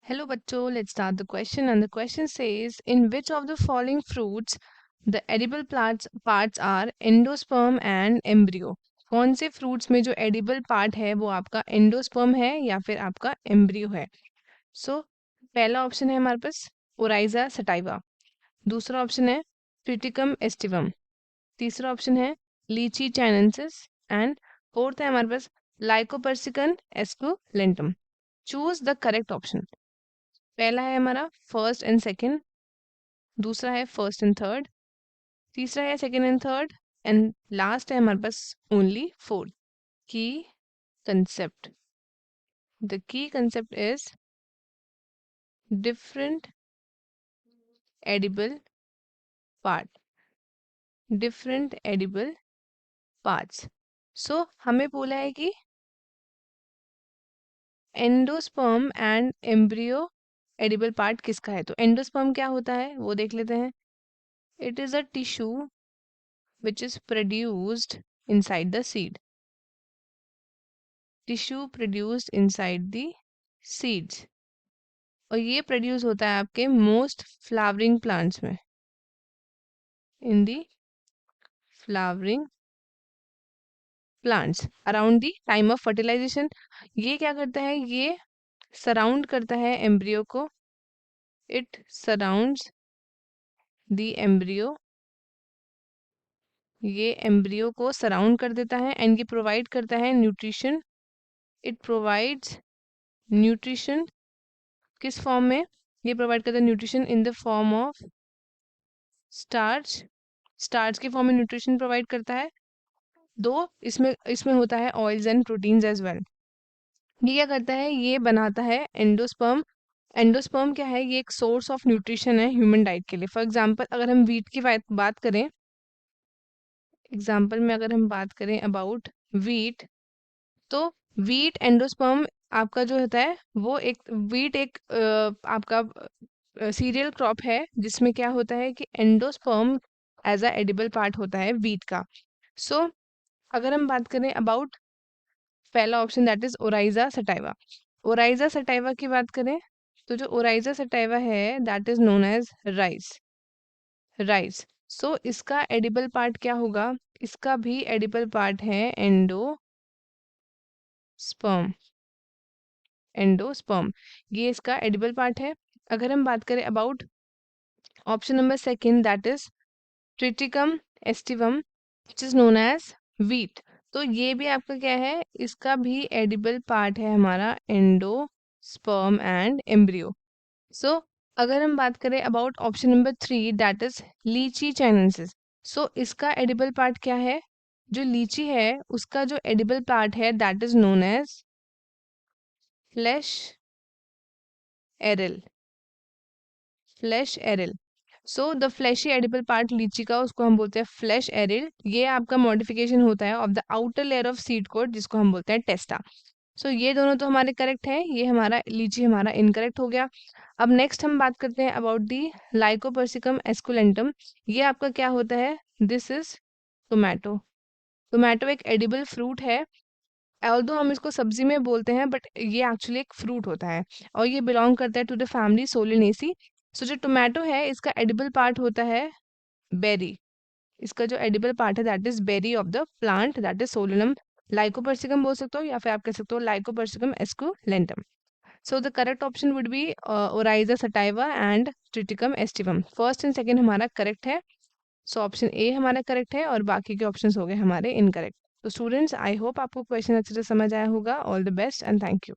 Hello bachcho, let's start the question and the question says in which of the following fruits the edible parts are endosperm and embryo. कौन से fruits में जो edible part है वो आपका endosperm है या फिर आपका embryo है. So पहला option है हमारे पास Oryza sativa, दूसरा option है Triticum aestivum, तीसरा option है Lychee chinensis and fourth है हमारे पास Lycopersicum esculentum. Choose the correct option. पहला है हमारा फर्स्ट एंड सेकंड, दूसरा है फर्स्ट एंड थर्ड, तीसरा है second and third and last है हमारे पास only fourth. Key concept, the key concept is different edible part, different edible parts. So हमें बोला है कि endosperm and embryo edible part किसका है. तो एंडोस्पर्म क्या होता है वो देख लेते हैं. It is a tissue which is produced inside the seed. Tissue produced inside the seeds. और ये प्रोड्यूस होता है आपके मोस्ट फ्लावरिंग प्लांट्स में. In the flowering plants around the time of fertilisation. ये क्या करता है, ये सराउंड करता है एम्ब्रियो को. इट सराउंड्स द एम्ब्रियो, ये एम्ब्रियो को सराउंड कर देता है एंड ये प्रोवाइड करता है न्यूट्रिशन. इट प्रोवाइड्स न्यूट्रिशन किस फॉर्म में, ये प्रोवाइड करता है nutrition in the form of starch. Starch के फॉर्म में न्यूट्रिशन प्रोवाइड करता है. दो इसमें इसमें होता है oils and proteins as well. ये क्या करता है, ये बनाता है एंडोस्पर्म. एंडोस्पर्म क्या है, ये एक सोर्स ऑफ न्यूट्रिशन है ह्यूमन डाइट के लिए. फॉर एग्जांपल अगर हम वीट की बात करें, एग्जांपल में अगर हम बात करें अबाउट वीट, तो वीट एंडोस्पर्म आपका जो होता है वो एक वीट एक आपका सीरियल क्रॉप है जिसमें क्या होता है कि endosperm as a edible part होता है वीट का. सो अगर हम बात करें अबाउट पहला option that is Oryza sativa. Oryza sativa की बात करें तो जो ओराइजा सटाइवा है that is known as rice. Rice. So इसका एडिबल पार्ट क्या होगा, इसका भी एडिबल पार्ट है एंडोस्पर्म. एंडोस्पर्म ये इसका एडिबल पार्ट है. अगर हम बात करें about option number second that is Triticum aestivum which is known as wheat, तो ये भी आपका क्या है, इसका भी एडिबल पार्ट है हमारा एंडोस्पर्म एंड एम्ब्रियो. सो अगर हम बात करें about option number three that is लीची चाइनेंसिस, सो इसका एडिबल पार्ट क्या है, जो लीची है उसका जो एडिबल पार्ट है that is known as flesh aril. Flesh aril. So the fleshy edible part लीची का उसको हम बोलते हैं फ्लैश एरिल. ये आपका मॉडिफिकेशन होता है of the outer layer of seed coat जिसको हम बोलते हैं टेस्टा. सो ये दोनों तो हमारे करेक्ट है, ये हमारा लीची हमारा इनकरेक्ट हो गया. अब नेक्स्ट हम बात करते हैं अबाउट दी लाइकोपर्सिकम एस्कुलेंटम. ये आपका क्या होता है, दिस इज टोमेटो. टोमेटो एक एडिबल फ्रूट है. ऑल्दो हम इसको सब्जी में बोलते हैं बट ये एक्चुअली एक फ्रूट होता है और ये बिलोंग करता है टू द फैमिली सोलेनेसी. सो जो टोमेटो है इसका एडिबल पार्ट होता है बेरी. इसका जो एडिबल पार्ट है that is berry of the plant that is Solanum lycopersicum बोल सकते हो या फिर आप कह सकते हो lycopersicum esculentum. So the correct option would be Oryza sativa and Triticum aestivum. First and second हमारा करेक्ट है. सो ऑप्शन ए हमारा करेक्ट है और बाकी के ऑप्शंस हो गए हमारे इनकरेक्ट. तो स्टूडेंट्स आई होप आपको क्वेश्चन अच्छे से समझ आया होगा. All the best and thank you.